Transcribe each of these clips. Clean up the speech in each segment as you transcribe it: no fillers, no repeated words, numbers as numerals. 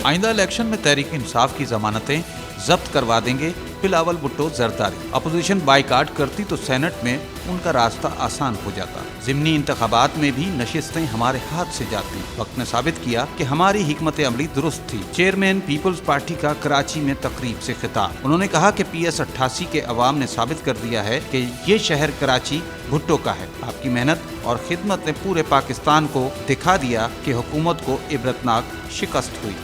आइंदा इलेक्शन में तहरीक इंसाफ की जमानतें जब्त करवा देंगे बिलावल भुट्टो जरदारी। अपोजिशन बाइकाट करती तो सेनेट में उनका रास्ता आसान हो जाता। ज़िमनी इंतखाबात में भी नशिस्तें हमारे हाथ से जाती। वक्त ने साबित किया कि हमारी हिकमत अमली दुरुस्त थी। चेयरमैन पीपल्स पार्टी का कराची में तकरीब से खिताब। उन्होंने कहा कि PS 88 के अवाम ने साबित कर दिया है कि ये शहर कराची भुट्टो का है। आपकी मेहनत और खिदमत ने पूरे पाकिस्तान को दिखा दिया कि हुकूमत को इबरतनाक शिकस्त हुई।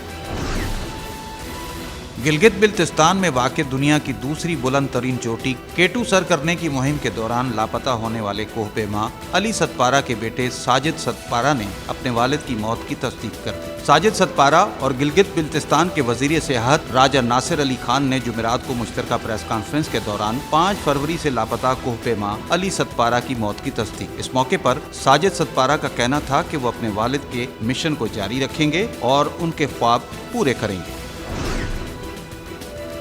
गिलगित बिल्तिस्तान में वाक़ दुनिया की दूसरी बुलंद तरीन चोटी केटू सर करने की मुहिम के दौरान लापता होने वाले कोहपेमा अली सतपारा के बेटे साजिद सतपारा ने अपने वालिद की मौत की तस्दीक कर दी। साजिद सतपारा और गिलगित बिल्तिस्तान के वजीर सियाहत राजा नासिर अली खान ने जुमेरात को मुश्तरका प्रेस कॉन्फ्रेंस के दौरान 5 फरवरी से लापता कोहपेमा अली सतपारा की मौत की तस्दीक। इस मौके पर साजिद सतपारा का कहना था कि वो अपने वालिद के मिशन को जारी रखेंगे और उनके ख्वाब पूरे करेंगे।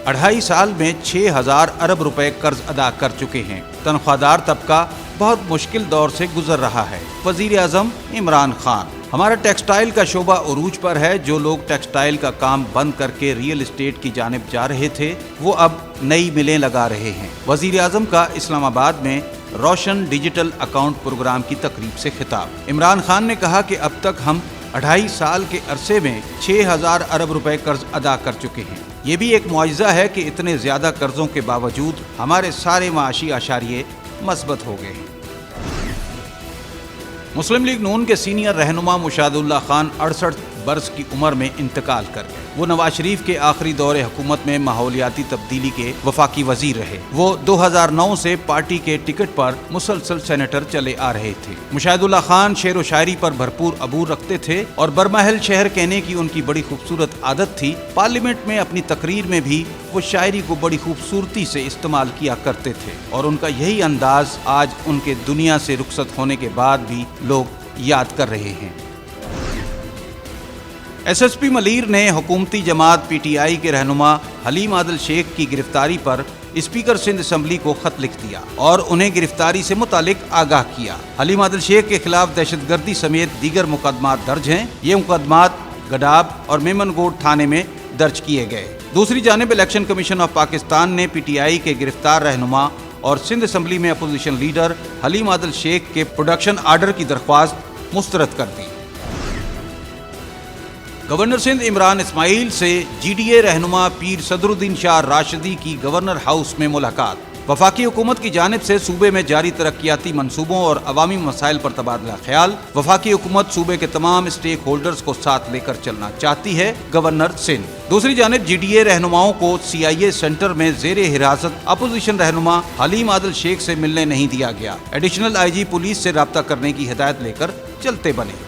2.5 साल में 6,000 अरब रुपए कर्ज अदा कर चुके हैं। तनख्वाहदार तबका बहुत मुश्किल दौर से गुजर रहा है। वजीर आज़म इमरान खान, हमारा टेक्सटाइल का शोबा उरूज पर है। जो लोग टेक्सटाइल का काम बंद करके रियल एस्टेट की जानिब जा रहे थे वो अब नई मिलें लगा रहे हैं। वजीर आज़म का इस्लामाबाद में रोशन डिजिटल अकाउंट प्रोग्राम की तकरीब से खिताब। इमरान खान ने कहा कि अब तक हम 2.5 साल के अरसे में 6,000 अरब रुपए कर्ज अदा कर चुके हैं। ये भी एक मुआजिज़ा है कि इतने ज़्यादा कर्जों के बावजूद हमारे सारे माशी आशारिये मस्बत हो गए हैं। मुस्लिम लीग नून के सीनियर रहनुमा मुशादुल्लाह खान 68 बरस की उम्र में इंतकाल कर गए। वो नवाज शरीफ के आखिरी दौरे हुकूमत में माहौलियाती तब्दीली के वफाकी वजीर रहे। वो 2009 से पार्टी के टिकट पर मुसलसल सेनेटर चले आ रहे थे। मुशादुल्लाह खान शेर व शायरी पर भरपूर अबूर रखते थे और बरमहल शहर कहने की उनकी बड़ी खूबसूरत आदत थी। पार्लियामेंट में अपनी तकरीर में भी वो शायरी को बड़ी खूबसूरती से इस्तेमाल किया करते थे और उनका यही अंदाज आज उनके दुनिया से रुखसत होने के बाद भी लोग याद कर रहे हैं। SSP मलीर ने हुकूमती जमात PTI के रहनुमा हलीम आदिल शेख की गिरफ्तारी पर स्पीकर सिंध असम्बली को खत लिख दिया और उन्हें गिरफ्तारी से मुतालिक आगाह किया। हलीम आदिल शेख के खिलाफ दहशतगर्दी समेत दीगर मुकदमात दर्ज हैं। ये मुकदमात गडाब और मेमनगोड थाने में दर्ज किए गए। दूसरी जानिब इलेक्शन कमीशन ऑफ पाकिस्तान ने PTI के गिरफ्तार रहनुमा और सिंध असम्बली में अपोजिशन लीडर हलीम आदिल शेख के प्रोडक्शन आर्डर की दरख्वास्त मुस्तरद कर दी। गवर्नर सिंध इमरान इस्माइल से GDA रहनुमा पीर सदरुद्दीन शाह राशिदी की गवर्नर हाउस में मुलाकात। वफाकी हुकूमत की जानिब से सूबे में जारी तरक्याती मंसूबों और अवामी मसाइल पर तबादला ख्याल। वफाकी हुकूमत सूबे के तमाम स्टेक होल्डर्स को साथ लेकर चलना चाहती है, गवर्नर सिंध। दूसरी जानिब GDA रहनुमाओं को CIA सेंटर में जेरे हिरासत अपोजिशन रहनुमा हलीम आदिल शेख से मिलने नहीं दिया गया। एडिशनल IG पुलिस से राब्ता करने की हिदायत लेकर चलते बने।